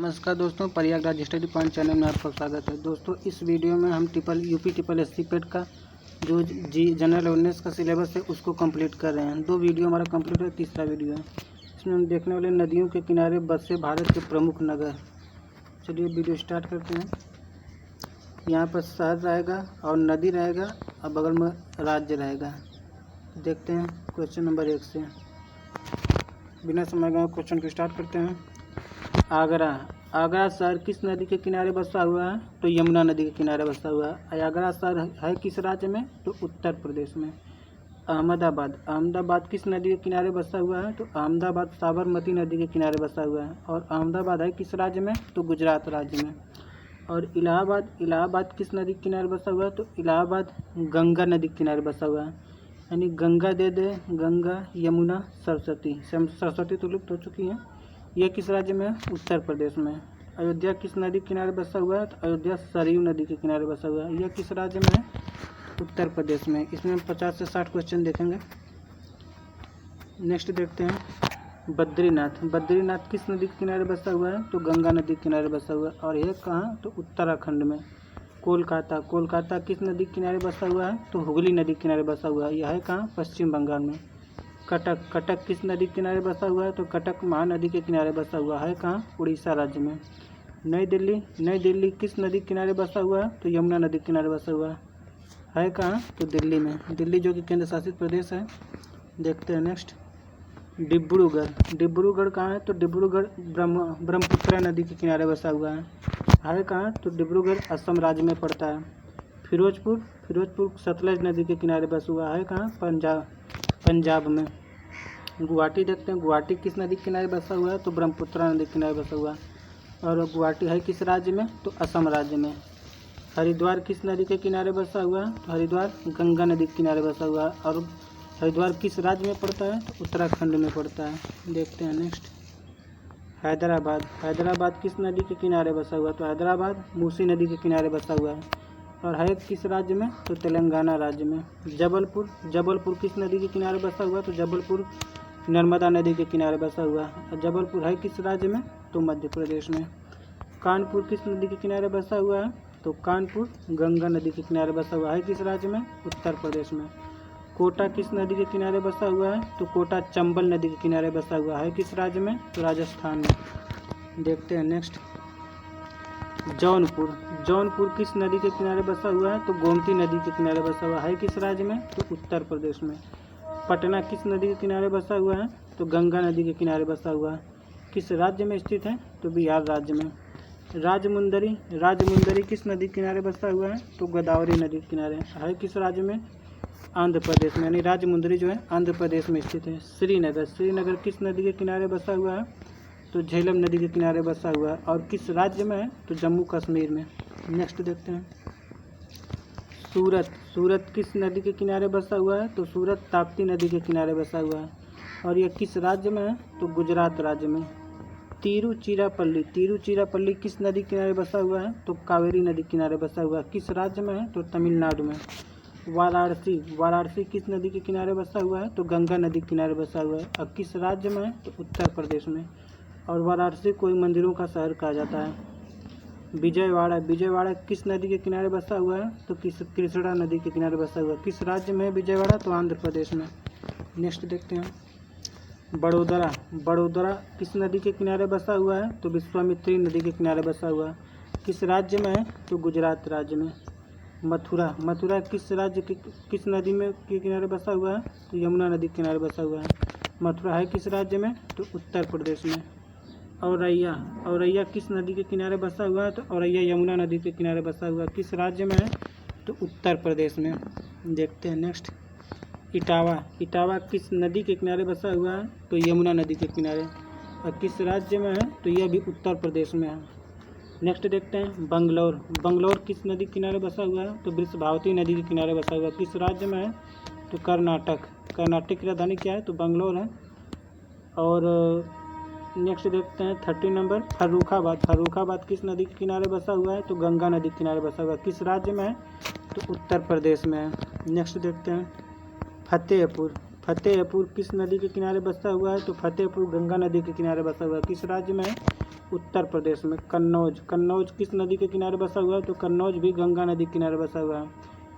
नमस्कार दोस्तों, Prayagraj study point channel में आपका स्वागत है। दोस्तों, इस वीडियो में हम यूपी ट्रिपल एस सी पेट का जो जनरल अवेयरनेस का सिलेबस है उसको कंप्लीट कर रहे हैं। 2 वीडियो हमारा कंप्लीट है, तीसरा वीडियो है। इसमें हम देखने वाले नदियों के किनारे बसे भारत के प्रमुख नगर। चलिए वीडियो स्टार्ट करते हैं। यहाँ पर शहर रहेगा और नदी रहेगा और बगल में राज्य रहेगा। देखते हैं क्वेश्चन नंबर 1 से। बिना समय गए क्वेश्चन को स्टार्ट करते हैं। आगरा शहर किस नदी के किनारे बसा हुआ है? तो यमुना नदी के किनारे बसा हुआ है। आगरा शहर है किस राज्य में? तो उत्तर प्रदेश में। अहमदाबाद किस नदी के किनारे बसा हुआ है? तो अहमदाबाद साबरमती नदी के किनारे बसा हुआ है। और अहमदाबाद है किस राज्य में? तो गुजरात राज्य में। और इलाहाबाद किस नदी के किनारे बसा हुआ है? तो इलाहाबाद गंगा नदी के किनारे बसा हुआ है। यानी गंगा दे दे, गंगा, यमुना, सरस्वती तो लुप्त हो चुकी हैं। यह किस राज्य में है? उत्तर प्रदेश में। अयोध्या किस नदी के किनारे बसा हुआ है? तो अयोध्या सरयू नदी के किनारे बसा हुआ है। यह किस राज्य में है? उत्तर प्रदेश में। इसमें हम 50 से 60 क्वेश्चन देखेंगे। नेक्स्ट देखते हैं बद्रीनाथ किस नदी के किनारे बसा हुआ है? तो गंगा नदी के किनारे बसा हुआ है। और यह कहाँ? तो उत्तराखंड में। कोलकाता किस नदी के किनारे बसा हुआ है? तो हुगली नदी के किनारे बसा हुआ है। यह है कहाँ? पश्चिम बंगाल में। कटक किस नदी के किनारे बसा हुआ है? तो कटक महानदी के किनारे बसा हुआ है। कहाँ? उड़ीसा राज्य में। नई दिल्ली किस नदी के किनारे बसा हुआ है? तो यमुना नदी के किनारे बसा हुआ है कहाँ? तो दिल्ली में। दिल्ली जो कि केंद्र शासित प्रदेश है। देखते हैं नेक्स्ट। डिब्रूगढ़ कहाँ है? तो डिब्रूगढ़ ब्रह्मपुत्र नदी के किनारे बसा हुआ है कहाँ? तो डिब्रूगढ़ असम राज्य में पड़ता है। फिरोजपुर सतलज नदी के किनारे बसा हुआ है कहाँ? पंजाब में। गुवाहाटी देखते हैं। गुवाहाटी किस नदी के किनारे बसा हुआ है? तो ब्रह्मपुत्र नदी के किनारे बसा हुआ है। और गुवाहाटी है किस राज्य में? तो असम राज्य में। हरिद्वार किस नदी के किनारे बसा हुआ है? तो हरिद्वार गंगा नदी के किनारे बसा हुआ है। और हरिद्वार किस राज्य में पड़ता है? तो उत्तराखंड में पड़ता है। देखते हैं नेक्स्ट। हैदराबाद किस नदी के किनारे बसा हुआ है? तो हैदराबाद मूसी नदी के किनारे बसा हुआ है। और है किस राज्य में? तो तेलंगाना राज्य में। जबलपुर किस नदी के किनारे बसा हुआ है? तो जबलपुर नर्मदा नदी के किनारे बसा हुआ है। और जबलपुर है किस राज्य में? तो मध्य प्रदेश में। कानपुर किस नदी के किनारे बसा हुआ है? तो कानपुर गंगा नदी के किनारे बसा हुआ है किस राज्य में? उत्तर प्रदेश में। कोटा किस नदी के किनारे बसा हुआ है? तो कोटा चंबल नदी के किनारे बसा हुआ है किस राज्य में? तो राजस्थान में। देखते हैं नेक्स्ट। जौनपुर किस नदी के किनारे बसा हुआ है? तो गोमती नदी के किनारे बसा हुआ है किस राज्य में? तो उत्तर प्रदेश में। पटना किस नदी के किनारे बसा हुआ है? तो गंगा नदी के किनारे बसा हुआ है। किस राज्य में स्थित है? तो बिहार राज्य में। राजमुंदरी किस नदी के किनारे बसा हुआ है? तो गोदावरी नदी के किनारे है किस राज्य में? आंध्र प्रदेश में। यानी राजमुंदरी जो है आंध्र प्रदेश में स्थित है। श्रीनगर किस नदी के किनारे बसा हुआ है? तो झेलम नदी के किनारे बसा हुआ है। और किस राज्य में है? तो जम्मू कश्मीर में। नेक्स्ट देखते हैं। सूरत किस नदी के किनारे बसा हुआ है? तो सूरत ताप्ती नदी के किनारे बसा हुआ है। और यह किस राज्य में है? तो गुजरात राज्य में। तिरुचिरापल्ली किस नदी के किनारे बसा हुआ है? तो कावेरी नदी के किनारे बसा हुआ है किस राज्य में है? तो तमिलनाडु में। वाराणसी किस नदी के किनारे बसा हुआ है? तो गंगा नदी के किनारे बसा हुआ है। और किस राज्य में है? तो उत्तर प्रदेश में। और वाराणसी को मंदिरों का शहर कहा जाता है। विजयवाड़ा किस नदी के किनारे बसा हुआ है? तो कृष्णा नदी के किनारे बसा हुआ है किस राज्य में है विजयवाड़ा? तो आंध्र प्रदेश में। नेक्स्ट देखते हैं। बड़ोदरा किस नदी के किनारे बसा हुआ है? तो विश्वामित्री नदी के किनारे बसा हुआ है किस राज्य में है? तो गुजरात राज्य में। मथुरा किस राज्य के किस नदी में के किनारे बसा हुआ है? तो यमुना नदी के किनारे बसा हुआ है। मथुरा है किस राज्य में? तो उत्तर प्रदेश में। औरैया किस नदी के किनारे बसा हुआ है? तो औरैया यमुना नदी के किनारे बसा हुआ है किस राज्य में है? तो उत्तर प्रदेश में। देखते हैं नेक्स्ट। इटावा किस नदी के किनारे बसा हुआ है? तो यमुना नदी के किनारे। और किस राज्य में है? तो यह भी उत्तर प्रदेश में है। नेक्स्ट देखते हैं। बंगलौर किस नदी के किनारे बसा हुआ है? तो वृषभावती नदी के किनारे बसा हुआ है किस राज्य में है? तो कर्नाटक की राजधानी क्या है? तो बंगलौर है। और नेक्स्ट देखते हैं 30 नंबर। फर्रुखाबाद किस नदी के किनारे बसा हुआ है? तो गंगा नदी के किनारे बसा हुआ है किस राज्य में है? तो उत्तर प्रदेश में है। नेक्स्ट देखते हैं। फतेहपुर किस नदी के किनारे बसा हुआ है? तो फतेहपुर गंगा नदी के किनारे बसा हुआ है किस राज्य में है? उत्तर प्रदेश में। कन्नौज, कन्नौज किस नदी के किनारे बसा हुआ है? तो कन्नौज भी गंगा नदी के किनारे बसा हुआ है।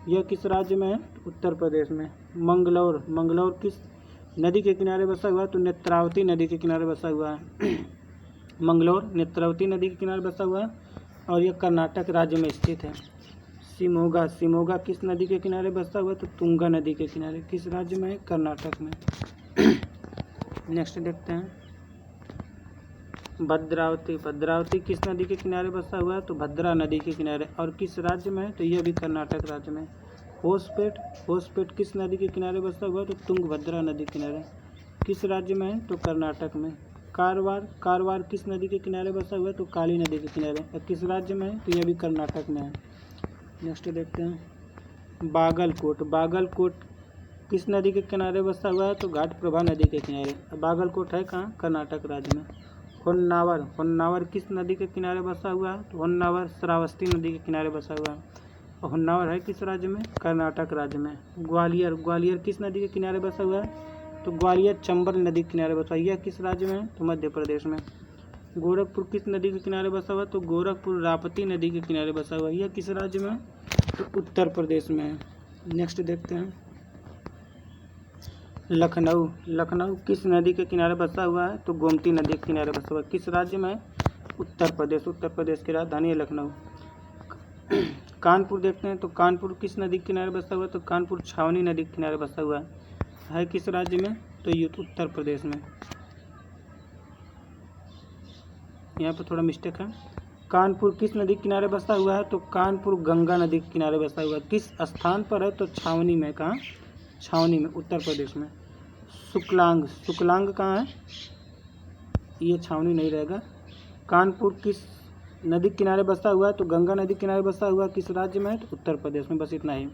यह किस राज्य में है? उत्तर प्रदेश में। मंगलौर, मंगलौर किस नदी के किनारे बसा हुआ है? तो नेत्रावती नदी के किनारे बसा हुआ है। मंगलौर नेत्रावती नदी के किनारे बसा हुआ है और यह कर्नाटक राज्य में स्थित है। शिमोगा, शिमोगा किस नदी के किनारे बसा हुआ है? तो तुंगा नदी के किनारे। किस राज्य में है? कर्नाटक में। नेक्स्ट देखते हैं भद्रावती, भद्रावती किस नदी के किनारे बसा हुआ है? तो भद्रा नदी के किनारे। और किस राज्य में है? तो यह भी कर्नाटक राज्य में। होसपेट, होसपेट किस नदी के किनारे बसा हुआ है? तो तुंगभद्रा नदी के किनारे। किस राज्य में है? तो कर्नाटक में। कारवार, कारवार किस नदी के किनारे बसा हुआ है? तो काली नदी के किनारे। और किस राज्य में है? तो यह भी कर्नाटक में है। नेक्स्ट देखते हैं बागलकोट, बागलकोट किस नदी के किनारे बसा हुआ है? तो घाटप्रभा नदी के किनारे। बागलकोट है कहाँ? कर्नाटक राज्य में। होन्नावर, होन्नावर किस नदी के किनारे बसा हुआ है? तो होन्नावर श्रावस्ती नदी के किनारे बसा हुआ है। और होन्नावर है किस राज्य में? कर्नाटक राज्य में। ग्वालियर, ग्वालियर किस नदी के किनारे बसा हुआ है? तो ग्वालियर चंबल नदी के किनारे बसा हुआ है। यह किस राज्य में है? तो मध्य प्रदेश में। गोरखपुर किस नदी के किनारे बसा हुआ है? तो गोरखपुर राप्ती नदी के किनारे बसा हुआ है। यह किस राज्य में है? तो उत्तर प्रदेश में है। नेक्स्ट देखते हैं लखनऊ, लखनऊ किस नदी के किनारे बसा हुआ है? तो गोमती नदी के किनारे बसा हुआ है। किस राज्य में है? उत्तर प्रदेश, उत्तर प्रदेश की राजधानी है लखनऊ। कानपुर देखते हैं तो कानपुर किस नदी के किनारे बसा हुआ है? तो कानपुर छावनी नदी के किनारे बसा हुआ है किस राज्य में? तो ये उत्तर प्रदेश में। यहाँ पर थोड़ा मिस्टेक है। कानपुर किस नदी के किनारे बसा हुआ है? तो कानपुर गंगा नदी के किनारे बसा हुआ है। किस स्थान पर है? तो छावनी में। कहाँ? छावनी में, उत्तर प्रदेश में। सुकलांग, सुकलांग कहाँ है? ये छावनी नहीं रहेगा। कानपुर किस नदी के किनारे बसा हुआ है? तो गंगा नदी के किनारे बसा हुआ है। किस राज्य में है? तो उत्तर प्रदेश में। बस इतना ही।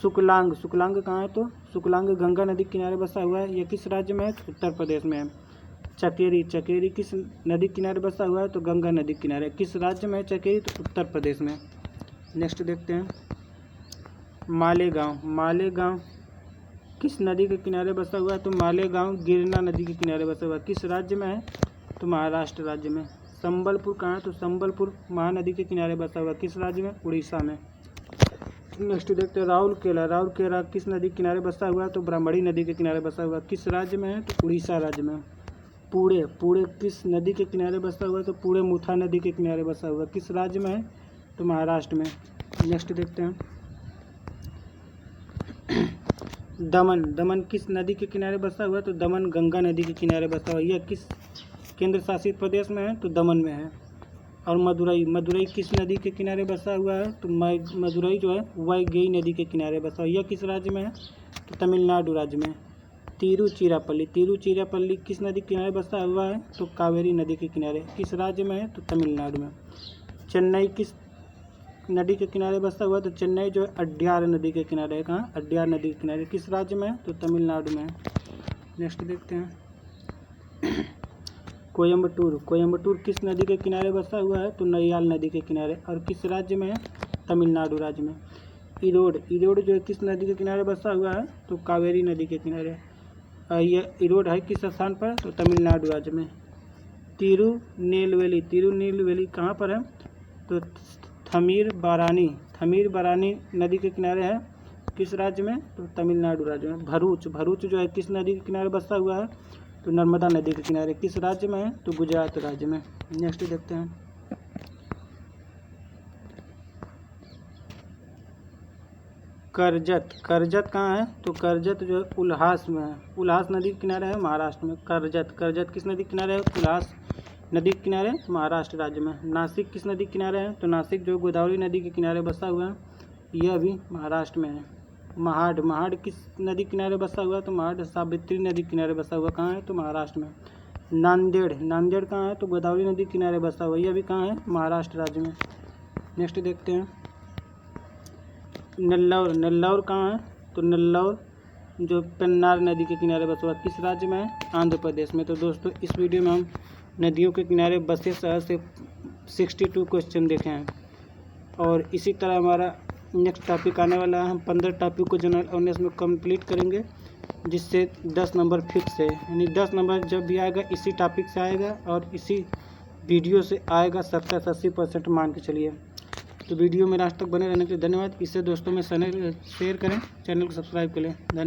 सुकलांग, सुकलांग कहाँ है? तो सुकलांग गंगा नदी के किनारे बसा हुआ है। यह किस राज्य में है? तो उत्तर प्रदेश में है। चकेरी, चकेरी किस नदी के किनारे बसा हुआ है? तो गंगा नदी के किनारे। किस राज्य में है चकेरी? तो उत्तर प्रदेश में। नेक्स्ट देखते हैं मालेगांव, मालेगांव किस नदी के किनारे बसा हुआ है? तो मालेगांव गिरना नदी के किनारे बसा हुआ है। किस राज्य में है? तो महाराष्ट्र राज्य में। संबलपुर कहाँ है? तो संबलपुर महानदी के किनारे बसा हुआ है। किस राज्य में? उड़ीसा में। नेक्स्ट देखते हैं राउरकेला, राउरकेला किस नदी के किनारे बसा हुआ है? तो ब्राह्मणी नदी के किनारे बसा हुआ है। किस राज्य में है? तो उड़ीसा राज्य में। पुणे, पुणे किस नदी के किनारे बसा हुआ है? तो पुणे मुथा नदी के किनारे बसा हुआ है। किस राज्य में है? तो महाराष्ट्र में। नेक्स्ट देखते हैं दमन, दमन किस नदी के किनारे बसा हुआ है? तो दमन गंगा नदी के किनारे बसा हुआ है। यह किस केंद्र शासित प्रदेश में है? तो दमन में है। और मदुरई, मदुरई किस नदी के किनारे बसा हुआ है? तो मदुरई जो है वैगई नदी के किनारे बसा हुआ है। यह किस राज्य में है? तो तमिलनाडु राज्य में। तिरुचिरापल्ली, तिरुचिरापल्ली किस नदी के किनारे बसा हुआ है? तो कावेरी नदी के किनारे। किस राज्य में है? तो तमिलनाडु में। चेन्नई किस नदी के किनारे बसा हुआ है? तो चेन्नई जो है अड्यार नदी के किनारे है। कहाँ? अड्यार नदी के किनारे। किस राज्य में है? तो तमिलनाडु में। नेक्स्ट देखते हैं कोयम्बटूर, कोयम्बटूर किस नदी के किनारे बसा हुआ है? तो नैयाल नदी के किनारे। और किस राज्य में है? तमिलनाडु राज्य में। इरोड, इरोड जो है किस नदी के किनारे बसा हुआ है? तो कावेरी नदी के किनारे। यह इरोड है किस स्थान पर? तो तमिलनाडु राज्य में। तिरुनेलवेली, तिरुनेलवेली कहाँ पर है? तो थमीरबरानी, थमीरबरानी नदी के किनारे है। किस राज्य में? तो तमिलनाडु राज्य में। भरूच, भरूच जो है किस नदी के किनारे बसा हुआ है? तो नर्मदा नदी के किनारे। किस राज्य में है? तो गुजरात राज्य में। नेक्स्ट देखते हैं करजत, करजत कहाँ है? तो करजत जो है उल्हास में है। उल्हास नदी के किनारे है महाराष्ट्र में। करजत, करजत किस नदी के किनारे है? उल्हास नदी के किनारे महाराष्ट्र राज्य में। नासिक किस नदी के किनारे है? तो नासिक जो गोदावरी नदी के किनारे बसा हुआ है। यह भी महाराष्ट्र में है। महाड, महाड किस नदी के किनारे बसा हुआ है? तो महाड सावित्री नदी के किनारे बसा हुआ। कहाँ है? तो महाराष्ट्र में। नांदेड़, नांदेड़ कहाँ है? तो गोदावरी नदी के किनारे बसा हुआ है। यह भी कहाँ है? महाराष्ट्र राज्य में। नेक्स्ट देखते हैं नेल्लौर, नेल्लौर कहाँ है? तो नेल्लौर जो पेन्नार नदी के किनारे बसा हुआ है। किस राज्य में है? आंध्र प्रदेश में। तो दोस्तों इस वीडियो में हम नदियों के किनारे बसे शहर से 62 क्वेश्चन देखे हैं और इसी तरह हमारा नेक्स्ट टॉपिक आने वाला है। हम 15 टॉपिक को जनरल अवेयरनेस में कंप्लीट करेंगे जिससे 10 नंबर फिक्स है। यानी 10 नंबर जब भी आएगा इसी टॉपिक से आएगा और इसी वीडियो से आएगा 70-80% मान के चलिए। तो वीडियो में लास्ट तक बने रहने के लिए धन्यवाद। इससे दोस्तों में शेयर करें, चैनल को सब्सक्राइब करें। धन्यवाद।